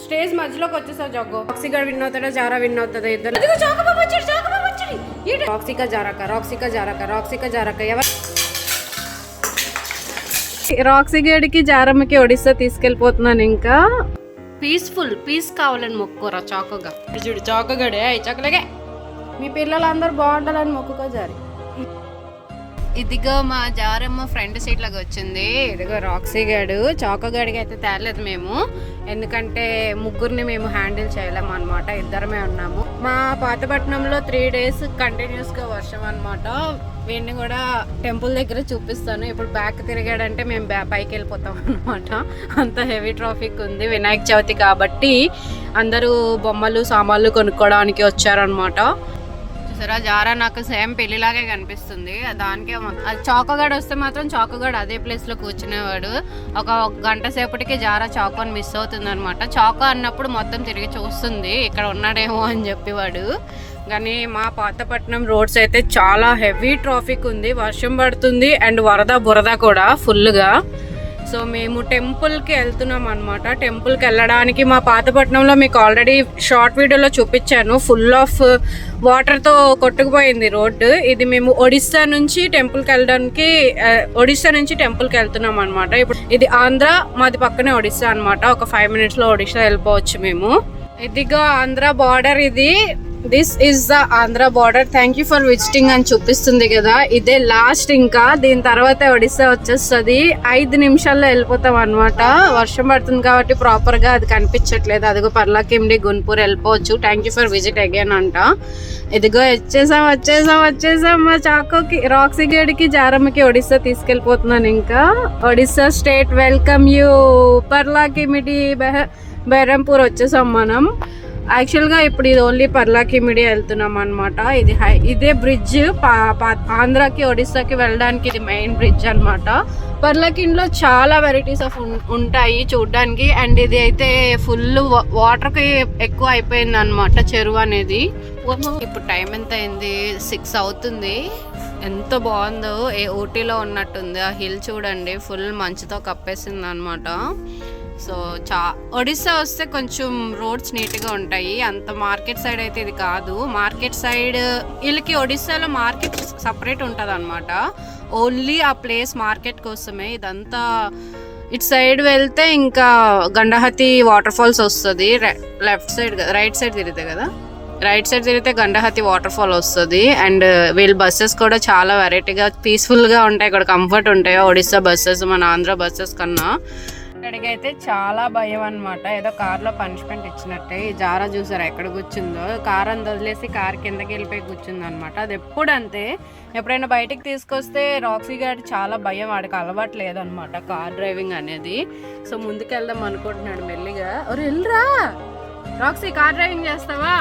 Stage మధ్యలోకి వచ్చేసావు jug. రాక్సిగా win అవుతాడా జారా విన్ అవుతుందా ఇద్దరు? ఇదిగో చాకోబాబు వచ్చాడు, చాకోబాబు వచ్చాడు. ఏంటి రాక్సికా జారాక, రాక్సికా జారాక, రాక్సికా జారాక ఎవరు? రాక్సీ గడికి జారమ్మకి ఒడిస్సా తీసుకెళ్ళిపోతున్నాను. ఇంకా పీస్ కావాలని మొక్కుకోరా చాకోగా. చూడు చాకోగడే చాకలేగే. మీ పిల్లలందరూ బాగుండాలని మొక్కుకో జారి. ఇదిగో మా జారమ్మ ఫ్రంట్ సీట్ లాగా వచ్చింది. ఇదిగో రాక్సీ గడు. చాకోగడికి అయితే తేలేదు మేము, ఎందుకంటే ముగ్గురిని మేము హ్యాండిల్ చేయలేము అనమాట. ఇద్దరమే ఉన్నాము. మా పాతపట్నంలో 3 days కంటిన్యూస్గా వర్షం అనమాట. వీడిని కూడా టెంపుల్ దగ్గర చూపిస్తాను. ఇప్పుడు బ్యాక్ తిరిగాడంటే మేము పైకి వెళ్ళిపోతాం అనమాట. అంత హెవీ ట్రాఫిక్ ఉంది. వినాయక చవితి కాబట్టి అందరూ బొమ్మలు సామాన్లు కొనుక్కోవడానికి వచ్చారనమాట. చూసారా జారా నాకు సేమ్ పెళ్లిలాగే కనిపిస్తుంది. దానికే చాకోగాడు వస్తే మాత్రం చాకోగాడు అదే ప్లేస్లో కూర్చునేవాడు. ఒక గంట సేపటికి జారా చాకోని మిస్ అవుతుంది అనమాట. చాకో అన్నప్పుడు మొత్తం తిరిగి చూస్తుంది ఇక్కడ ఉన్నాడేమో అని చెప్పేవాడు. కానీ మా పాతపట్నం రోడ్స్ అయితే చాలా హెవీ ట్రాఫిక్ ఉంది. వర్షం పడుతుంది అండ్ బురద కూడా ఫుల్గా. సో మేము టెంపుల్కి వెళ్తున్నాం అనమాట. టెంపుల్కి వెళ్ళడానికి మా పాతపట్నంలో మీకు ఆల్రెడీ షార్ట్ వీడియోలో చూపించాను. ఫుల్ ఆఫ్ వాటర్తో కొట్టుకుపోయింది రోడ్డు. ఇది మేము ఒడిస్సా నుంచి టెంపుల్కి వెళ్తున్నాం అనమాట. ఇప్పుడు ఇది ఆంధ్ర, మాది పక్కనే ఒడిస్సా అనమాట. ఒక 5 minutesలో ఒడిస్సా వెళ్ళిపోవచ్చు మేము. ఇదిగో ఆంధ్ర బార్డర్. ఇది this is the Andhra border. Thank you for visiting అని చూపిస్తుంది కదా, ఇదే లాస్ట్. ఇంకా దీని తర్వాత ఒడిస్సా వచ్చేస్తుంది. 5 నిమిషాల్లో వెళ్ళిపోతాం అనమాట. వర్షం పడుతుంది కాబట్టి ప్రాపర్గా అది కనిపించట్లేదు. అదిగో పర్లాకిమిడి గున్పూర్ వెళ్ళిపోవచ్చు. Thank you for visit again అంట. ఇదిగో వచ్చేసాం మా చాకోకి, రాక్సీ గడికి జారమ్మకి ఒడిస్సా తీసుకెళ్ళిపోతున్నాను. ఇంకా Odisha state welcome you. Paralakhemundi Berhampur వచ్చేసాం మనం. యాక్చువల్గా ఇప్పుడు ఇది ఓన్లీ పర్లాకిమిడి వెళ్తున్నాం అనమాట. ఇదే బ్రిడ్జ్ ఆంధ్రాకి ఒడిస్సాకి వెళ్ళడానికి ఇది మెయిన్ బ్రిడ్జ్ అనమాట. పర్లాకిమిడిలో చాలా వెరైటీస్ ఆఫ్ ఉంటాయి చూడడానికి. అండ్ ఇది అయితే ఫుల్ వాటర్కి ఎక్కువ అయిపోయింది అనమాట చెరువు అనేది. ఇప్పుడు టైం ఎంత అయింది? 6 అవుతుంది. ఎంత బాగుందో, ఊటీలో ఉన్నట్టుంది. ఆ హిల్ చూడండి, ఫుల్ మంచుతో కప్పేసింది అనమాట. సో ఒడిస్సా వస్తే కొంచెం రోడ్స్ నీట్గా ఉంటాయి. అంత మార్కెట్ సైడ్ అయితే ఇది కాదు. మార్కెట్ సైడ్ వీళ్ళకి ఒడిస్సాలో మార్కెట్ సపరేట్ ఉంటుంది అనమాట. ఓన్లీ ఆ ప్లేస్ మార్కెట్ కోసమే. ఇదంతా ఇటు సైడ్ వెళ్తే ఇంకా గండహతి వాటర్ ఫాల్స్ వస్తుంది. లెఫ్ట్ సైడ్ రైట్ సైడ్ తిరిగితే కదా, రైట్ సైడ్ తిరిగితే గండహతి వాటర్ ఫాల్ వస్తుంది. అండ్ వీళ్ళ బస్సెస్ కూడా చాలా వెరైటీగా పీస్ఫుల్గా ఉంటాయి. ఇక్కడ కంఫర్ట్ ఉంటాయి ఒడిస్సా బస్సెస్ మన ఆంధ్ర బస్సెస్ కన్నా. ఇక్కడికి అయితే చాలా భయం అనమాట. ఏదో కార్లో పనిష్మెంట్ ఇచ్చినట్టే. ఈ జారా చూసారా ఎక్కడ కూర్చుందో, కార్ అని వదిలేసి కార్ కిందకి వెళ్ళిపోయి కూర్చుంది అనమాట. అది ఎప్పుడు అంతే. ఎప్పుడైనా బయటికి తీసుకొస్తే రాక్సీ గారి చాలా భయం, వాడికి అలవాటు లేదనమాట కార్ డ్రైవింగ్ అనేది. సో ముందుకెళ్దాం అనుకుంటున్నాడు మెల్లిగా. వెళ్ళరా రాక్సీ, కార్ డ్రైవింగ్ చేస్తావా?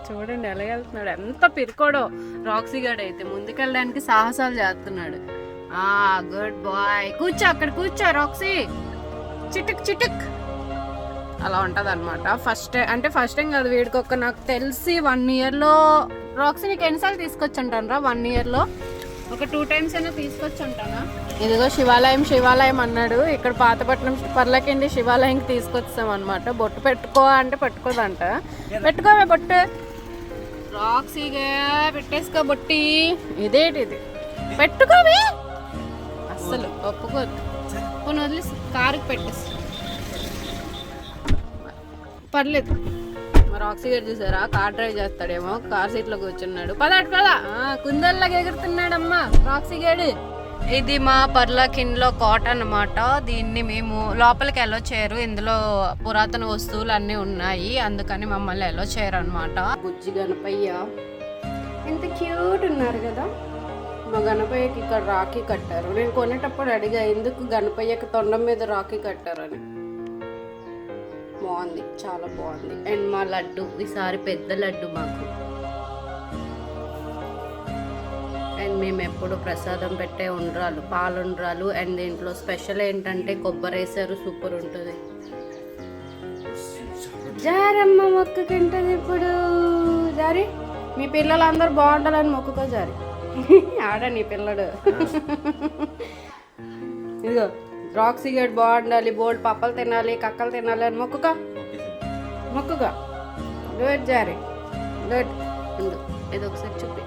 చూడండి ఎలా వెళ్తున్నాడు, ఎంత పిరుకోడో రాక్సీ గారు. అయితే ముందుకెళ్ళడానికి సాహసాలు చేస్తున్నాడు. Good boy. కూర్చో అక్కడ, కూర్చో రాక్సీ. చిటుక్ అలా ఉంటది అనమాట. ఫస్ట్ టైం కాదు వీడికి నాకు తెలిసి 1 yearలో రాక్సీ నీకు ఎన్నిసార్లు తీసుకొచ్చుంటాను రా? 1 yearలో ఒక 2 times అయినా తీసుకొచ్చుంటానా? ఇదిగో శివాలయం అన్నాడు. ఇక్కడ పాతపట్నం పర్లకిండి శివాలయంకి తీసుకొచ్చాం అనమాట. బొట్టు పెట్టుకో అంటే పెట్టుకోదంట. పెట్టుకోవే బొట్టు. రాక్సీగా పెట్టేసుకో బొట్టి. ఇదేంటి ఇది? పెట్టుకోవే. అస్సలు ఒప్పుకోదు. కొన్ని వదిలేసి కారుకి పెట్టేసి పర్లేదు. మరి రాక్సీ గారు చూసారా, కార్ డ్రైవ్ చేస్తాడేమో, కార్ సీట్లో కూర్చున్నాడు. పద కుందల్లాగా ఎగురుతున్నాడమ్మా రాక్సీ గారు. ఇది మా పర్లాకిన్లో కోట అనమాట. దీన్ని మేము లోపలికి ఎలో చేయరు. ఇందులో పురాతన వస్తువులు అన్నీ ఉన్నాయి, అందుకని మమ్మల్ని ఎలో చేయరు అనమాట. బుజ్జి గణపయ్య ఎంత క్యూట్ ఉన్నారు కదా. మా గణపయ్యకి ఇక్కడ రాఖీ కట్టారు. నేను కొనేటప్పుడు అడిగా ఎందుకు గణపయ్యకి తొండం మీద రాఖీ కట్టారని. బాగుంది, చాలా బాగుంది. అండ్ మా లడ్డు ఈసారి పెద్ద లడ్డు మాకు. అండ్ మేము ఎప్పుడు ప్రసాదం పెట్టే ఉండ్రాలు, పాలుండ్రాలు. అండ్ దీంట్లో స్పెషల్ ఏంటంటే కొబ్బరి వేసారు, సూపర్ ఉంటుంది. జారమ్మ మొక్కుకుంటుంది ఇప్పుడు. జారి మీ పిల్లలందరూ బాగుండాలని మొక్కుకో జారి. ఆడ నీ పిల్లడు. ఇదిగో రాక్సీ గడ్ బాగుండాలి, బోల్డ్ పప్పలు తినాలి, కక్కలు తినాలి అని మొక్కుగా గుడ్ జారీ గుడ్. ఇది ఒకసారి చూపి.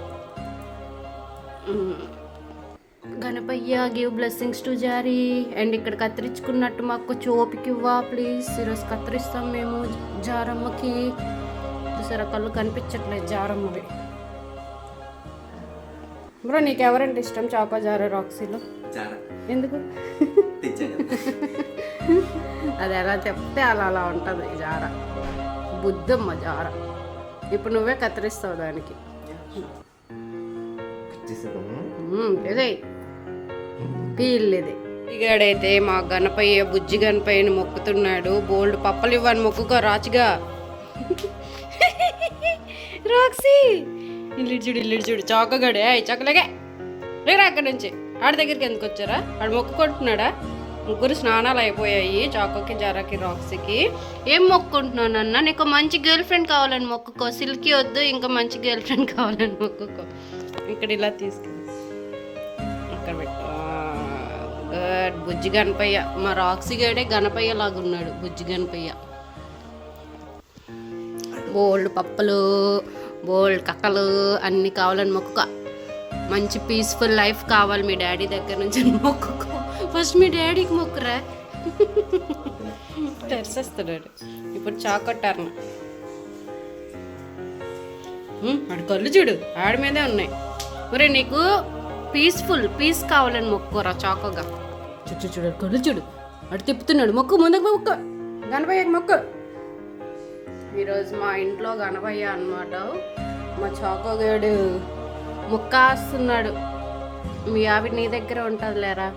గణపయ్య గివ్ బ్లెస్సింగ్స్ టు జారీ. అండ్ ఇక్కడ కత్తిరించుకున్నట్టు మాకు చూపికి ఇవ్వా ప్లీజ్. ఈరోజు కత్తిరిస్తాం మేము జారమ్మకి. చూసారా కళ్ళు కనిపించట్లేదు జారమ్మవి. బ్రో నీకు ఎవరంటే ఇష్టం చాకో జారా రాక్సీలో? ఎందుకు? అది ఎలా చెప్తే అలా ఉంటుంది జార. బుద్ధమ్మ జార. ఇప్పుడు నువ్వే కత్తిరిస్తావు దానికి. ఇదే పీల్లేది. ఇగాడైతే మా గణపయ్య బుజ్జి గణపయ్యని మొక్కుతున్నాడు. బోల్డ్ పప్పలు ఇవ్వని మొక్కుకో రాచుగా. రాక్సీ ఇల్లు చూడు చౌకగాడే చక్కలేగా లేరా అక్కడి నుంచి. ఆడి దగ్గరికి ఎందుకు వచ్చారా? ఆడు మొక్కుకుంటున్నాడా? ముగ్గురు స్నానాలు అయిపోయాయి, చాకోకి జారాకి రాక్సీకి. ఏం మొక్కుకుంటున్నాను అన్న? నీకు మంచి గర్ల్ ఫ్రెండ్ కావాలని మొక్కుకో. సిల్కీ వద్దు, ఇంకా మంచి గర్ల్ ఫ్రెండ్ కావాలని మొక్కుకో. ఇక్కడ ఇలా తీసుకెళ్ళి అక్కడ పెట్టు. బుజ్జి గణపయ్య మా రాక్సీ గడే గణపయ్య లాగా ఉన్నాడు. బుజ్జి గణపయ్య బోల్డ్ పప్పలు, బోల్డ్ కక్కలు అన్నీ కావాలని మొక్కుకో. మంచి పీస్ఫుల్ లైఫ్ కావాలి మీ డాడీ దగ్గర నుంచి మొక్కుకో. ఫస్ట్ మీ డాడీకి మొక్కురా. తెరిసేస్తున్నాడు ఇప్పుడు చాకొట్టారు. ఆడు కళ్ళు చూడు ఆడి మీదే ఉన్నాయి. మరి నీకు పీస్ కావాలని మొక్కుకోరా చాకోగా. చూడు కళ్ళు చూడు అటు తిప్పుతున్నాడు. మొక్కు ముందుకు మొక్కు, గణపయ్యకి మొక్కు. ఈరోజు మా ఇంట్లో గణపయ్య అన్నమాట. మా చాకోగాడు ముక్కాస్తున్నాడు. మీ ఆవిడ నీ దగ్గర ఉంటుంది లేరా.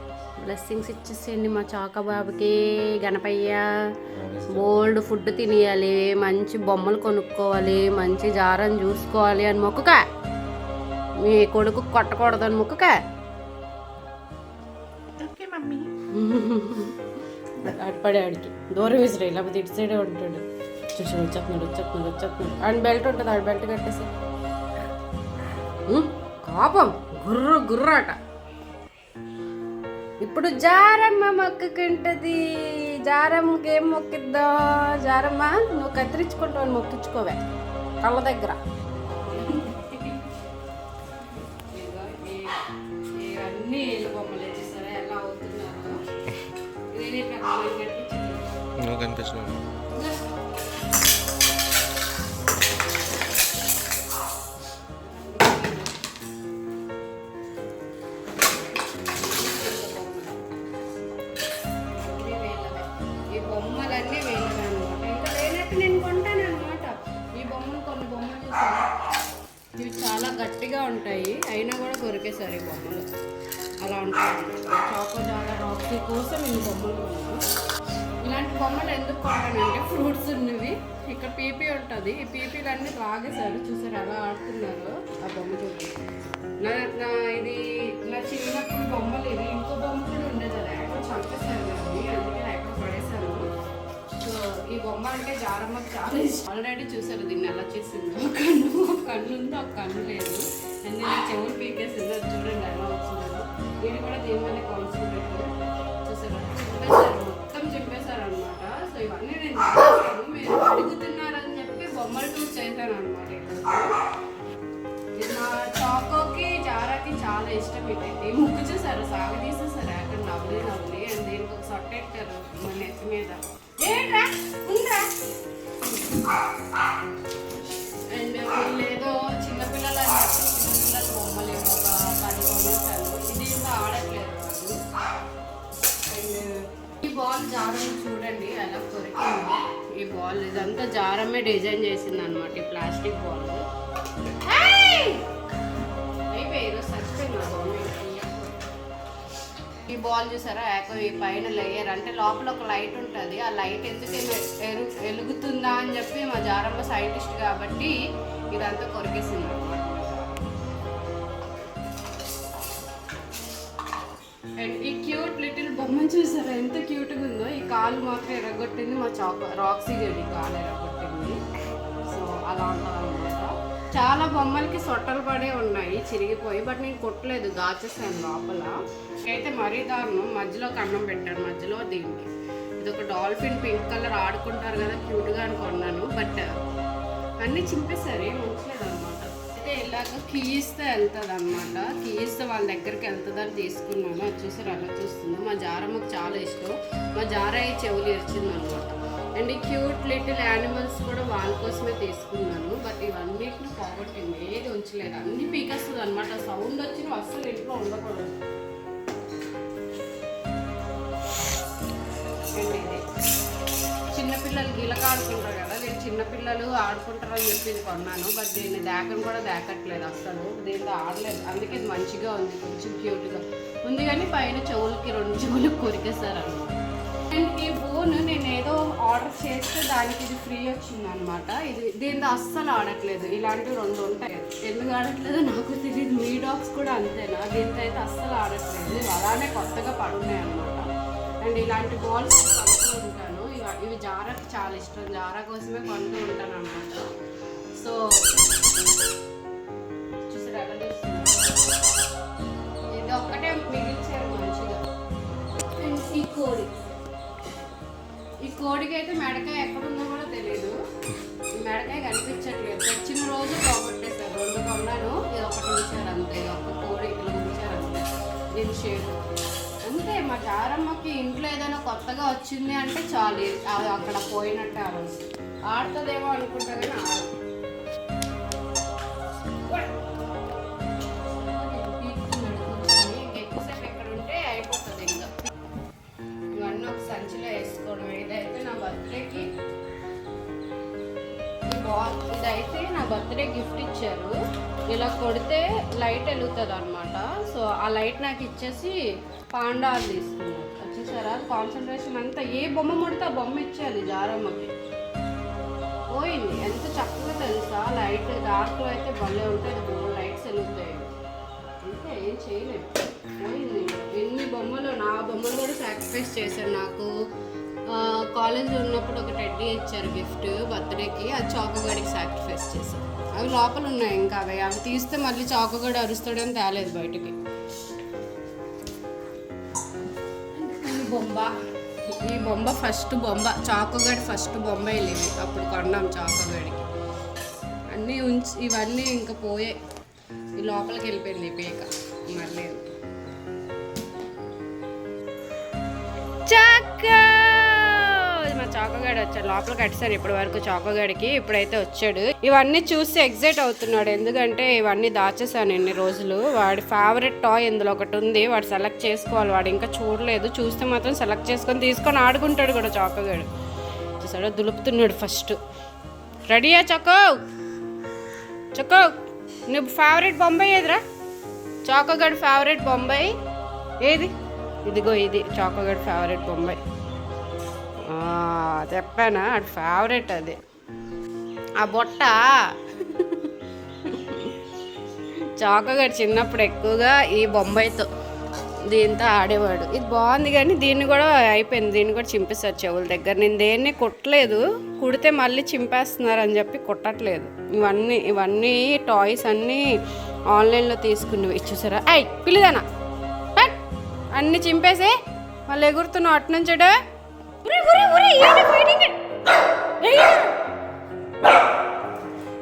బ్లెస్సింగ్స్ ఇచ్చేసేయండి మా చాకో బాబుకి. గణపయ్య బోల్డ్ ఫుడ్ తినేయాలి, మంచి బొమ్మలు కొనుక్కోవాలి, మంచి జారం చూసుకోవాలి అని మొక్కుక. మీ కొడుకు కొట్టకూడదని మొక్కుక. అడిపడే ఆడికి దూరం విసిరే, లేకపోతే ఇటు సైడే ఉంటాడు. చూసి వచ్చేస్తున్నాడు. ఆడ బెల్ట్ ఉంటుంది, ఆడ బెల్ట్ కట్టేసి. కోపం గుర్రాట. ఇప్పుడు జారమ్మ మొక్కుకుంటది. జారమ్మకి ఏం మొక్కిద్దా? జారమ్మ నువ్వు కత్తిరించుకుంటావు, మొక్కించుకోవే కళ్ళ దగ్గర. ఇవన్నీ ఏళ్ళు బొమ్మలు వేసేసారా ఎలా అవుతున్నారు? నువ్వు కనిపిస్తున్నావు. బొమ్మలన్నీ వేయలేదు అనమాట. ఇంకా లేనట్టు నేను కొంటాను అనమాట. ఈ బొమ్మలు కొన్ని బొమ్మలు చూసాను, ఇవి చాలా గట్టిగా ఉంటాయి, అయినా కూడా కొరికేసారు ఈ బొమ్మలు. అలా ఉంటాయి. చాకో జారా రాక్సీ కోసం ఈ బొమ్మలు కొన్నాను. ఇలాంటి బొమ్మలు ఎందుకు కొంటానంటే ఫ్రూట్స్ ఉన్నవి. ఇక్కడ పీపీ ఉంటుంది, ఈ పీపీలన్నీ లాగేశారు. చూసారు ఎలా ఆడుతున్నారు ఆ బొమ్మ చూడండి. నా ఇది నా చిన్నప్పుడు బొమ్మలు. ఇది ఇంకో బొమ్మ కూడా ఉండేది, అది ఎక్కడ చంపేశారు కానీ, అందుకే ఎక్కడ పడేశాను. సో ఈ బొమ్మ అంటే జారమ్మకి చాలా ఇష్టం. ఆల్రెడీ చూసారు దీన్ని ఎలా చేసిందో. ఒక కన్ను ఉంది, ఒక కన్ను లేదు. అందుకే చెవులు పీకేసింది. అది చూడండి ఎలా వచ్చిందో. వీడు కూడా దీని మీద కాన్సన్ట్రేట్ చూసారు, మొత్తం చెప్పేశారు అనమాట. సో ఇవన్నీ నేను చేస్తాను, మీరు అడుగుతున్నారని చెప్పి బొమ్మలు టూర్ చేశాను అనమాట. ఇది మా చాకోకి జారాకి చాలా ఇష్టం. ఇదైతే ముక్కు చూసారు, సాగు తీసేసారు అక్కడ నవ్వులే. అండ్ దీనికి ఒక సొట్టెట్టారు మన నెత్తి మీద. అండ్ వీళ్ళేదో చిన్నపిల్లలు అని చెప్పి చిన్నపిల్లల బొమ్మలు ఏమో ఒక 10 బొమ్మలు. ఇది ఇంకా ఆడట్లేదు వాళ్ళు. అండ్ ఈ బాల్ జారం చూడండి ఎలా కొరికింది. ఈ బాల్ ఇదంతా జారమే డిజైన్ చేసింది అనమాట. ఈ ప్లాస్టిక్ బాల్ అయిపోయి సచ్చిపోయింది ఆ బొమ్మ. ఈ బాల్ చూసారా ఈ పైన లేయర్ అంటే లోపల ఒక లైట్ ఉంటుంది. ఆ లైట్ ఎందుకు వెలుగుతుందా అని చెప్పి మా జారమ్మ సైంటిస్ట్ కాబట్టి ఇదంతా కొరికేసింది అనమాట. అండ్ ఈ క్యూట్ లిటిల్ బొమ్మ చూసారా ఎంత క్యూట్గా ఉందో. ఈ కాలు మాత్రం ఎరగొట్టింది మా రాక్సీ గడి కాలు ఎరగొట్టింది. సో అలా ఉంటుంది అనమాట. చాలా బొమ్మలకి సొట్టలు పడే ఉన్నాయి చిరిగిపోయి, బట్ నేను కొట్టలేదు, దాచేసాను లోపల. అయితే మరీ దారుణం, మధ్యలోకి అన్నం పెట్టాను, మధ్యలో దీనికి. ఇది ఒక డాల్ఫిన్ పింక్ కలర్ ఆడుకుంటారు కదా క్యూట్గా అని కొన్నాను, బట్ అన్నీ చింపేశారు, ఏం ఉంచలేదు అనమాట. అయితే ఇలాగ కీయిస్తే వెళ్తుంది అనమాట, కీయిస్తే వాళ్ళ దగ్గరికి వెళ్తుందని తీసుకున్నాను. అది చూసారు అలా చూస్తుంది. మా జారమ్మకు చాలా ఇష్టం, మా జార చెవులు ఇరిచింది అనమాట. అండ్ ఈ క్యూట్ లిటిల్ యానిమల్స్ కూడా వాళ్ళ కోసమే తీసుకున్నాను, బట్ ఇవన్నిటిని పోగొట్టింది, ఏది ఉంచలేదు, అన్ని పీకేస్తుంది అనమాట. సౌండ్ వచ్చిన అస్సలు ఇంట్లో ఉండకూడదు. అండ్ ఇది చిన్నపిల్లలు గిలక ఆడుకుంటారు కదా, నేను చిన్నపిల్లలు ఆడుకుంటారు అని చెప్పి ఇది కొన్నాను, బట్ దీన్ని దాకని కూడా దాకట్లేదు అస్సలు, దీంతో ఆడలేదు. అందుకే ఇది మంచిగా ఉంది, కొంచెం క్యూట్గా ఉంది, కానీ పైన చెవులకి 2 చెవులు కొరికేశారు అనమాట. అండ్ ఈ ఫోన్ నేను ఏదో ఆర్డర్ చేస్తే దానికి ఇది ఫ్రీ వచ్చింది అనమాట. ఇది దీంతో అస్సలు ఆడట్లేదు, ఇలాంటివి 2 ఉంటాయి, ఎందుకు ఆడట్లేదు నాకు తెలియదు. మీ డాగ్స్ కూడా అంతేనా? దీంతో అయితే అస్సలు ఆడట్లేదు, అలానే కొత్తగా పడున్నాయి అనమాట. అండ్ ఇలాంటి బాల్స్ కొంటూ ఉంటాను, ఇవి జారాకి చాలా ఇష్టం, జారా కోసమే కొంటూ ఉంటాను అనమాట. సో చూసారు ఎలా చూస్తున్నారు, ఇది ఒక్కటే మిగిల్చారు మంచిగా. అండ్ ఈ కోడికి అయితే మెడకాయ ఎక్కడుందో కూడా తెలియదు, ఈ మెడకాయ కనిపించట్లేదు. తెచ్చిన రోజు పోగొట్టేశారు, 2 కొన్నాను, ఇది ఒకటి ఉంచారు అంతే, ఒక్క కోడి ఇట్లా ఉంచారు అంతే, దీని షేప్ అంతే. మా జారమ్మకి ఇంట్లో ఏదైనా కొత్తగా వచ్చింది అంటే చాలు, అది అక్కడ పోయినట్టే ఆ రోజు. ఆడుతుందేమో అనుకుంటా కానీ ఆడదు. ఎక్కువసేపు ఎక్కడ ఉంటే అయిపోతుంది ఇంకా. ఇవన్నీ ఒక సంచిలో వేసుకోవడం. ఇదైతే నా బర్త్డేకి ఇదైతే నా బర్త్డే గిఫ్ట్ ఇచ్చారు, ఇలా కొడితే లైట్ వెలుగుతుంది అనమాట. సో ఆ లైట్ నాకు ఇచ్చేసి పాండాలు తీసుకున్నారు. వచ్చేసారా కాన్సన్ట్రేషన్ అంతా, ఏ బొమ్మ ముడితే ఆ బొమ్మ ఇచ్చేయాలి జారమ్మకి. పోయింది, ఎంత చక్కగా తెలుసా, లైట్ డార్క్లో అయితే భలే ఉంటుంది, లైట్స్ వెలుగుతాయి, అంటే ఏం చేయలేదు. పోయింది. ఎన్ని బొమ్మలు, నా బొమ్మలు కూడా సాక్రిఫైస్ చేశారు. నాకు కాలేజ్లో ఉన్నప్పుడు ఒక టెడ్డీ ఇచ్చారు గిఫ్ట్ బర్త్డేకి, అది చాకోగడికి సాక్రిఫైస్ చేశారు. అవి లోపల ఉన్నాయి, ఇంకా అవి తీస్తే మళ్ళీ చాకోగడి అరుస్తాడని తేలేదు బయటికి. ఈ బొమ్మ ఫస్ట్ బొమ్మ, చాకోగడి ఫస్ట్ బొమ్మ వెళ్ళింది, అప్పుడు కొన్నాం చాకోగడికి. అన్నీ ఇవన్నీ ఇంకా పోయాయి, ఈ లోపలికి వెళ్ళిపోయింది ఈ పీక. మళ్ళీ మా చాకోగాడు వచ్చాడు, లోపలికి కట్టారు ఇప్పటి వరకు చాకోగాడికి, ఇప్పుడైతే వచ్చాడు. ఇవన్నీ చూసి ఎగ్జైట్ అవుతున్నాడు, ఎందుకంటే ఇవన్నీ దాచేసాను ఎన్ని రోజులు. వాడి ఫేవరెట్ టాయ్ ఇందులో ఒకటి ఉంది, వాడు సెలెక్ట్ చేసుకోవాలి, వాడు ఇంకా చూడలేదు, చూస్తే మాత్రం సెలెక్ట్ తీసుకొని ఆడుకుంటాడు కూడా చాకోగాడు. చూసాడు దులుపుతున్నాడు ఫస్ట్. రెడీయా చక్కో? చక్కో నువ్వు ఫేవరెట్ బొంబాయి ఏదిరా? చాకోగాడి ఫేవరెట్ బొంబాయి ఏది? ఇదిగో ఇది చాకోగాడి ఫేవరెట్ బొంబాయి. చెప్పానా అది ఫేవరెట్, అది ఆ బొట్ట. చాకోగాడు చిన్నప్పుడు ఎక్కువగా ఈ బొంబాయితో దీంతో ఆడేవాడు. ఇది బాగుంది కానీ దీన్ని కూడా అయిపోయింది, దీన్ని కూడా చింపేశారు చెవుల దగ్గర. నేను దేన్ని కుట్టలేదు, కుడితే మళ్ళీ చింపేస్తున్నారు అని చెప్పి కుట్టట్లేదు. ఇవన్నీ టాయ్స్ అన్నీ ఆన్లైన్లో తీసుకున్నవి. చూసారా అయ్ పిల్లిదానా, అన్నీ చింపేసి మళ్ళీ ఎగురుతున్నావు అటు నుంచడు.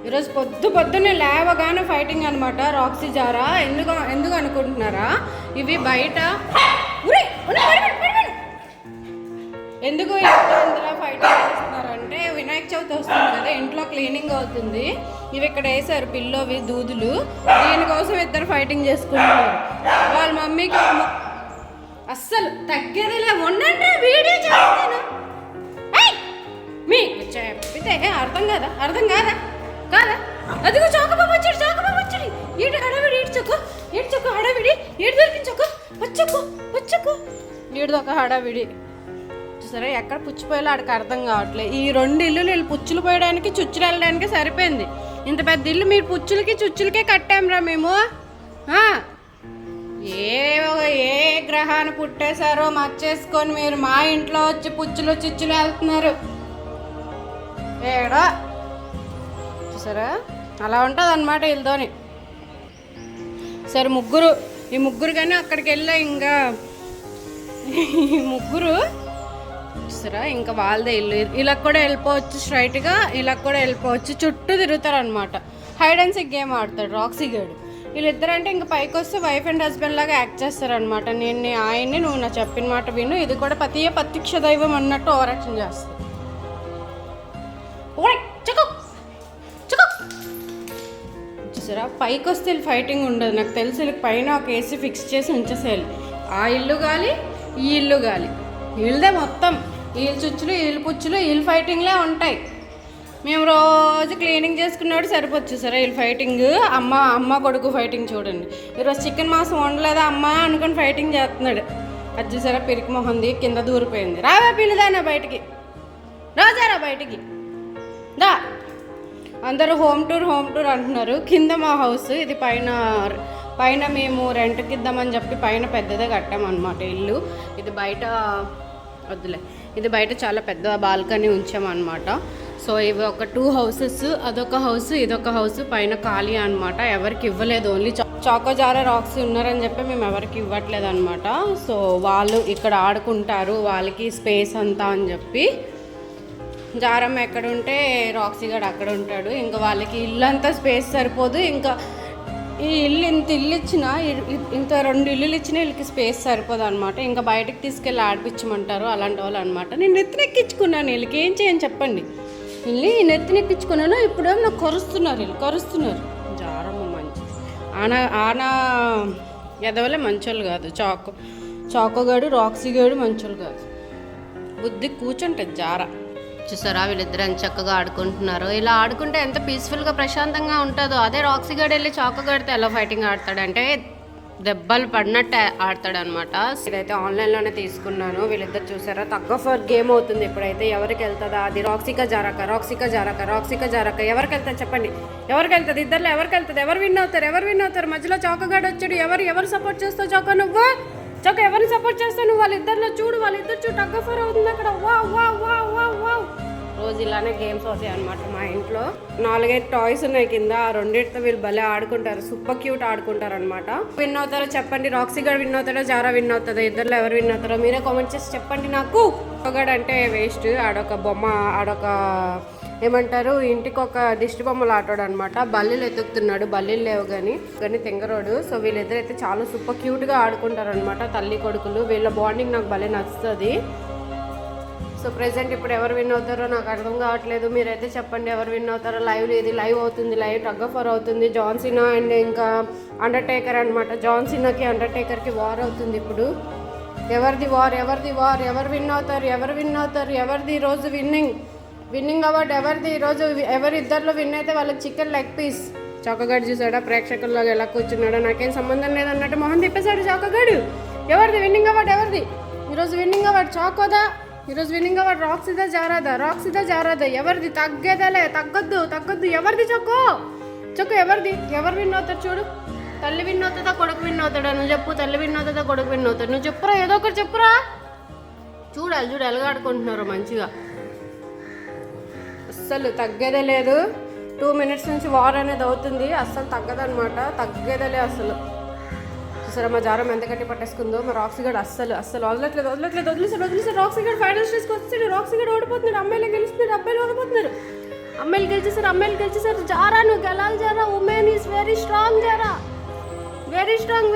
ఈరోజు పొద్దున్నే లేవగానే ఫైటింగ్ అనమాట. రాక్సీ జారా ఎందుకు అనుకుంటున్నారా? ఇవి బయట ఎందుకు ఇందులో ఫైటింగ్ చేస్తున్నారంటే, వినాయక చవితి వస్తుంది కదా, ఇంట్లో క్లీనింగ్ అవుతుంది. ఇవి ఇక్కడ వేసారు పిల్లోవి దూదులు, దీనికోసం ఇద్దరు ఫైటింగ్ చేసుకుంటున్నారు. వాళ్ళ మమ్మీకి అస్సలు తగ్గేదిలే, ఉండండి వీడియో చేస్తాను. మీకు చెప్పితే అర్థం కాదా? అదిగో చాకోబాబు వచ్చాడు. ఏడు హడావిడి, ఏడ్చొక్క హడావిడి, ఏడు దొరికించొక్క వచ్చొక్క ఏడుదొక హడావిడి. చూసారా ఎక్కడ పుచ్చిపోయేలా ఆడికి అర్థం కావట్లేదు. ఈ 2 ఇల్లులు వీళ్ళు పుచ్చులు పోయడానికి చుచ్చులు వెళ్ళడానికి సరిపోయింది. ఇంత పెద్ద ఇల్లు మీరు చుచ్చులకే కట్టాంరా మేము. ఏ గ్రహాన్ని పుట్టేశారో మర్చేసుకొని మీరు మా ఇంట్లో వచ్చి పుచ్చులు చిచ్చులు వెళ్తున్నారు. ఏడా చూసారా అలా ఉంటుంది అనమాట వీళ్ళతోని. సరే ఈ ముగ్గురు కానీ అక్కడికి వెళ్ళా. ఇంకా ఈ ముగ్గురు సరే ఇంకా వాళ్ళదే ఇల్లు. ఇలా కూడా వెళ్ళిపోవచ్చు స్ట్రైట్గా, ఇలా కూడా వెళ్ళిపోవచ్చు. చుట్టూ తిరుగుతారు అనమాట. హైడ్ అండ్ సిక్ గేమ్ ఆడతాడు రాక్సీ గడు. వీళ్ళిద్దరు అంటే ఇంకా పైకి వస్తే వైఫ్ అండ్ హస్బెండ్ లాగా యాక్ట్ చేస్తారనమాట. నేను ఆయన్ని, నువ్వు నా చెప్పిన మాట విను, ఇది కూడా ప్రత్యక్ష దైవం అన్నట్టు ఓవరాక్షన్ చేస్తుంది. చూసారా, పైకి వస్తే వీళ్ళు ఫైటింగ్ ఉండదు. నాకు తెలిసి వీళ్ళకి పైన ఒక ఏసీ ఫిక్స్ చేసి ఉంచేసేయాలి. ఆ ఇల్లు గాలి, ఈ ఇల్లు గాలి, వీళ్ళదే మొత్తం. వీళ్ళు చుచ్చులు, వీళ్ళు పుచ్చులు, వీళ్ళు ఫైటింగ్లే ఉంటాయి. మేము రోజు క్లీనింగ్ చేసుకున్నాడు సరిపోవచ్చు. సరే వీళ్ళు ఫైటింగ్, అమ్మ కొడుకు ఫైటింగ్ చూడండి. ఈరోజు చికెన్ మాంసం వండలేదా అమ్మ అనుకుని ఫైటింగ్ చేస్తున్నాడు. అది చూసారా, పిరికి మొహంది కింద దూరిపోయింది. రావా పిల్లిదానా బయటికి, రాజారా బయటికి దా. అందరూ హోమ్ టూర్ అంటున్నారు. కింద మా హౌస్, ఇది పైన మేము రెంట్కి ఇద్దామని చెప్పి పైన పెద్దదే కట్టామన్నమాట ఇల్లు. ఇది బయట వద్దులే, ఇది బయట చాలా పెద్ద బాల్కనీ ఉంచామన్నమాట. సో ఇవి ఒక 2 హౌసెస్, అదొక హౌస్, ఇదొక హౌస్. పైన ఖాళీ అనమాట, ఎవరికి ఇవ్వలేదు. ఓన్లీ చాకోజారా రాక్సీ ఉన్నారని చెప్పి మేము ఎవరికి ఇవ్వట్లేదు అనమాట. సో వాళ్ళు ఇక్కడ ఆడుకుంటారు, వాళ్ళకి స్పేస్ అంతా అని చెప్పి. జారమ్మ ఎక్కడ ఉంటే రాక్సీ గడు అక్కడ ఉంటాడు. ఇంకా వాళ్ళకి ఇల్లు అంతా స్పేస్ సరిపోదు. ఇంకా ఈ ఇల్లు ఇల్లు ఇచ్చినా, ఇంత 2 ఇల్లులు ఇచ్చినా వీళ్ళకి స్పేస్ సరిపోదు అనమాట. ఇంకా బయటకు తీసుకెళ్ళి ఆడిపించమంటారు అలాంటి వాళ్ళు అనమాట. నేను నెత్తినెక్కించుకున్నాను, వీళ్ళకి ఏం చేయని చెప్పండి. వీళ్ళని నెత్తినెక్కించుకున్నాను. ఇప్పుడేమో నాకు కరుస్తున్నారు. జారమ్మ మంచి ఆన ఎదవలే మంచోళ్ళు కాదు. చాకోగాడు రాక్సీ గాడు మంచోళ్ళు కాదు. బుద్ధి కూర్చుంటుంది జార. చూసారా, వీళ్ళిద్దరు ఎంత చక్కగా ఆడుకుంటున్నారు. ఇలా ఆడుకుంటే ఎంత పీస్ఫుల్గా ప్రశాంతంగా ఉంటుందో. అదే రాక్సీ గడు వెళ్ళి చాకోగాడితో ఎలా ఫైటింగ్ ఆడతాడంటే దెబ్బలు పడినట్టు ఆడతాడు అనమాట. ఇదైతే ఆన్లైన్లోనే తీసుకున్నాను. వీళ్ళిద్దరు చూసారా, తగ్గ ఫర్ గేమ్ అవుతుంది. ఇప్పుడైతే ఎవరికి వెళ్తుందా అది రాక్సీకా జారాక ఎవరికి వెళ్తుంది చెప్పండి, ఎవరికి వెళ్తుంది? ఇద్దరులో ఎవరికి వెళ్తుంది? ఎవరు విన్ అవుతారు? మధ్యలో చాకోగాడు వచ్చాడు. ఎవరు సపోర్ట్ చేస్తావు చాకో? నువ్వు చాకో ఎవరిని సపోర్ట్ చేస్తావు నువ్వు? వాళ్ళిద్దరు చూడు టగ్ ఆఫ్ వార్ అవుతుంది అక్కడ. వావ్. రోజు ఇలానే గేమ్స్ అవుతాయి అనమాట మా ఇంట్లో. 4-5 టాయ్స్ ఉన్నాయి కింద. ఆ రెండింటితో వీళ్ళు భలే ఆడుకుంటారు, సూపర్ క్యూట్ ఆడుకుంటారు అనమాట. విన్ అవుతారో చెప్పండి. రాక్సీ గడు విన్ అవుతాడో, జారా విన్ అవుతుందో? ఇద్దరులో ఎవరు విన్ అవుతారో మీరే కామెంట్ చేసి చెప్పండి నాకు. చాకోగాడు అంటే వేస్ట్, ఆడొక బొమ్మ, ఆడొక ఏమంటారు, ఇంటికి ఒక దిష్టి బొమ్మలు ఆటాడు అనమాట. బల్లీలు ఎత్తుకుతున్నాడు, బల్లీలు లేవు కానీ తింగరోడు. సో వీళ్ళిద్దరైతే చాలా సూపర్ క్యూట్గా ఆడుకుంటారు అనమాట, తల్లి కొడుకులు. వీళ్ళ బాండింగ్ నాకు భలే నచ్చుతుంది. సో ప్రెసెంట్ ఇప్పుడు ఎవరు విన్ అవుతారో నాకు అర్థం కావట్లేదు. మీరైతే చెప్పండి ఎవరు విన్ అవుతారో. లైవ్ అవుతుంది, టగ్ ఆఫ్ వార్ అవుతుంది. జాన్ సీనా అండ్ ఇంకా అండర్టేకర్ అనమాట. జాన్ సీనాకి అండర్టేకర్కి వార్ అవుతుంది ఇప్పుడు. ఎవరిది వార్? ఎవరు విన్ అవుతారు? ఎవరిది ఈరోజు విన్నింగ్ అవార్డు ఎవరిది ఈరోజు? ఎవరిద్దరిలో విన్ అయితే వాళ్ళకి చికెన్ లెగ్ పీస్. చాకోగాడు చూసాడా ప్రేక్షకుల్లాగా ఎలా కూర్చున్నాడో? నాకేం సంబంధం లేదన్నట్టు మొహం తిప్పేశాడు చాకోగాడు. ఎవరిది విన్నింగ్ అవార్డు? ఎవరిది ఈరోజు విన్నింగ్ అవార్డు? చాకోదా? ఈరోజు విన్నింగ్ అవార్డు రాక్సీదా జారాదా? ఎవరిది? తగ్గొద్దు. ఎవరిది చాకో? ఎవరిది? ఎవరు విన్ అవుతారు చూడు. తల్లి విన్ అవుతుందా, కొడుకు విన్ అవుతాడా? నువ్వు చెప్పు. తల్లి విన్ అవుతుందా, కొడుకు విన్ అవుతాడు? నువ్వు చెప్పురా, ఏదో ఒకటి చెప్పురా. చూడు ఎలాగ ఆడుకుంటున్నారు మంచిగా. అస్సలు తగ్గేదే లేదు. 2 minutes నుంచి వార్ అనేది అవుతుంది. అస్సలు తగ్గదనమాట, తగ్గేదేలే అసలు. చూసారా మా జారం ఎంత గట్టి పట్టేసుకుందో. మా రాక్సీ గడు అస్సలు వదిలేసాడు. రాక్సీ గడు ఫైనల్ స్టేజ్కి వచ్చాడు. రాక్సీ గడు ఓడిపోతున్నాడు. అమ్మాయిలు గెలుస్తున్నారు, అబ్బాయిలు ఓడిపోతున్నారు. అమ్మాయిలు గెలిచేసారు. జారా నువ్వు గెలాలి Zara. Women is very strong Zara, very strong.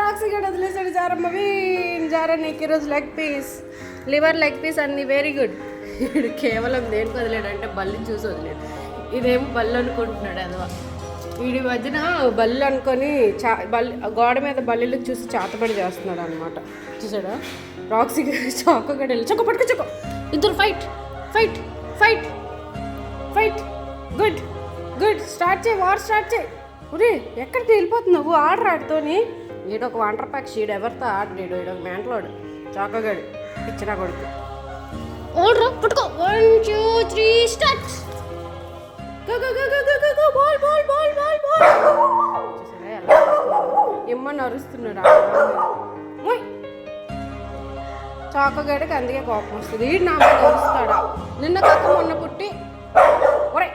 Roxy గడు వదిలేసాడు. జారమ్మ వీన్. జారా నీకు ఈరోజు లివర్ లెగ్ పీస్ అన్ని వెరీ గుడ్. వీడు కేవలం దేనికి వదిలేడు అంటే బల్లిని చూసి వదిలేడు. ఇదేమో బల్లి అనుకుంటున్నాడు అదవా. వీడి మధ్యన బల్లి అనుకొని గోడ మీద బల్లిలకు చూసి చాతపడి చేస్తున్నాడు అనమాట. చూసాడా రాక్సీ చాకోగాడు వెళ్ళి చొక్క పట్టుకో చొక్క. ఇద్దరు ఫైట్. గుడ్. వార్ స్టార్ట్ చేయి. ఒరే ఎక్కడికి వెళ్ళిపోతున్నావు? ఆడరాడుతోని. ఈడొక వాంటర్ పక్షి. ఈడు ఎవరితో ఆడలేడు. ఈడొక మ్యాంట్లోడు చాకోగాడు ఇచ్చినా కొడుకు. ఓల్డ్రా పట్టుకో. 1 2 3 స్టార్ట్. Go ball. చూసారా ఎలా ఇమ్మని అరుస్తున్నాడు. చాకోగాడికి అందుకే కోపం వస్తుంది. వీడు నా మీద అరుస్తాడా? నిన్న కాక మొన్న పుట్టి ఒరే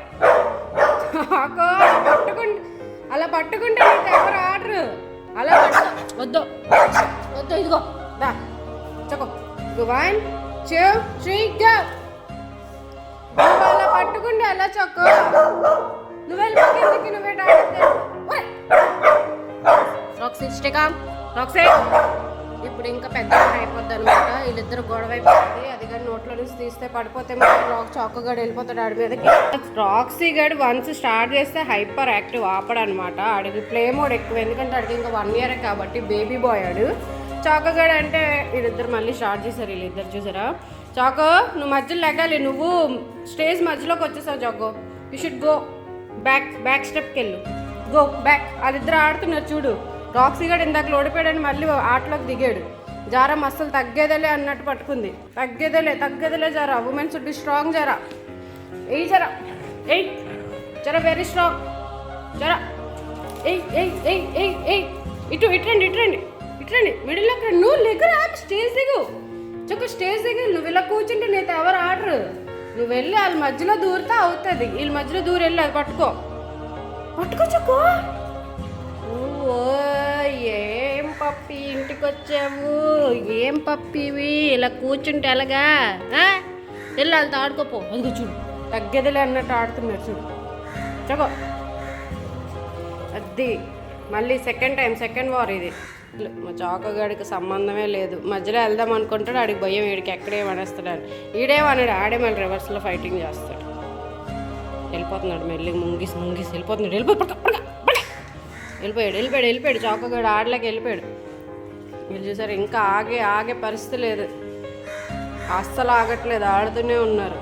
పట్టుకుంటే నీకు ఎవరు ఆడరు. అలా వద్దు వద్దు, ఇదిగో దా చకో. 1 2 3 గో. అలా పట్టుకుంటే ఎలా చక్కో. నువ్వు వెళ్ళి నువ్వే రాక్సీ స్టేకామ్ రాక్సీ. ఇప్పుడు ఇంకా పెద్ద అయిపోద్ది అనమాట. వీళ్ళిద్దరు గొడవ అయిపోతుంది. అది కానీ నోట్లో నుంచి తీస్తే పడిపోతే చాకో గడు వెళ్ళిపోతాడు ఆడి మీదకి. రాక్సీ గడు వన్స్ స్టార్ట్ చేస్తే హైపర్ యాక్టివ్ ఆపడు అనమాట. ఆడికి ప్లే మోడ్ ఎక్కువ, ఎందుకంటే ఆడికి ఇంకా 1 year కాబట్టి బేబీ బాయ్ ఆడు. చాకో గడు అంటే వీళ్ళిద్దరు మళ్ళీ స్టార్ట్ చేశారు. వీళ్ళిద్దరు చూసారా. చాకో నువ్వు మధ్యలో లెగాలి, నువ్వు స్టేజ్ మధ్యలోకి వచ్చేసావు. Chacko you should go back స్టెప్కి వెళ్ళు, గో బ్యాక్. వాళ్ళిద్దరు ఆడుతున్నారు చూడు. రాక్సీ గడు ఇందాక ఓడిపోయాడని మళ్ళీ ఆటలోకి దిగాడు. జారా అస్సలు తగ్గేదేలే అన్నట్టు పట్టుకుంది. తగ్గేదేలే Zara. Women should be strong Zara. ఎయ్ జరా, ఎయ్ జరా, వెరీ స్ట్రాంగ్ జరా. ఎయ్ ఇట్రండి మిడిల్లోకి రండి. నువ్వు లెగ్గరా, స్టేజ్ దిగు చక్క, స్టేజ్ దిగు. నువ్వు ఇలా కూర్చుంటే నీతో ఎవరు ఆడరు. నువ్వు వెళ్ళి వాళ్ళ మధ్యలో దూరితే అవుతుంది. వీళ్ళ మధ్యలో దూరి వెళ్ళి అది పట్టుకో చక్కో. ఏం పప్పి ఇంటికి వచ్చావు, ఏం పప్పివి ఇలా కూర్చుంటే ఎలాగా. వెళ్ళి వాళ్ళతో ఆడుకోపో. అదిగో చూడు, తగ్గేదిలే అన్నట్టు ఆడుతున్నారు చూడు. చకో అది మళ్ళీ సెకండ్ వార్ ఇది. మా చాకగాడికి సంబంధమే లేదు. మధ్యలో వెళ్దాం అనుకుంటాడు. ఆడికి భయం, వీడికి ఎక్కడేమనేస్తాడు. ఈడేమన్నాడు, ఆడే మళ్ళీ రివర్స్లో ఫైటింగ్ చేస్తాడు. వెళ్ళిపోతున్నాడు మెల్లి, ముంగిసి వెళ్ళిపోయాడు. చాకగాడు ఆడలేక వెళ్ళిపోయాడు. వీళ్ళు చూసారు ఇంకా ఆగే పరిస్థితి లేదు. అస్సలు ఆగట్లేదు, ఆడుతూనే ఉన్నారు.